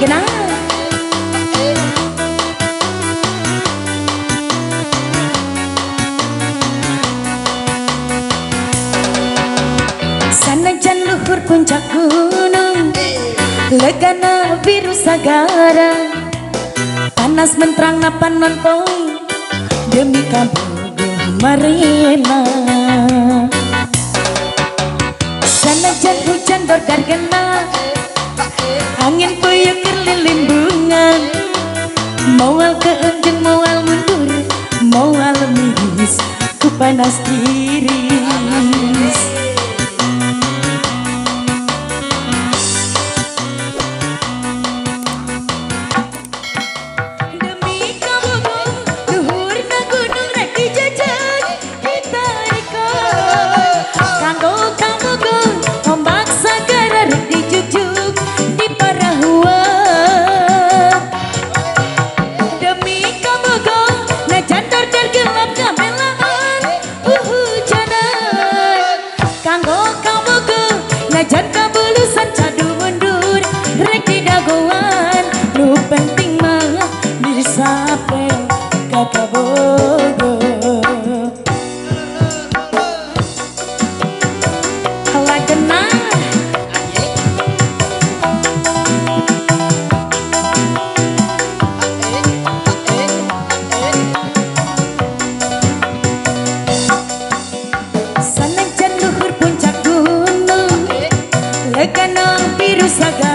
genah. Sanajan luhur puncak gunung, legana biru sagara, panas menterang napan poi demi kabogoh marina. Sanajan hujan bordar kena, angin puyuh keliling bungan, maual keunjung maual mundur, maual miris ku panas tiris. Najan kabulusan cadu mundur rek di dagoan, nu penting mah disape ka Kabogo. Halah kenal sanajan luhur puncak gunung, legana biru sagara,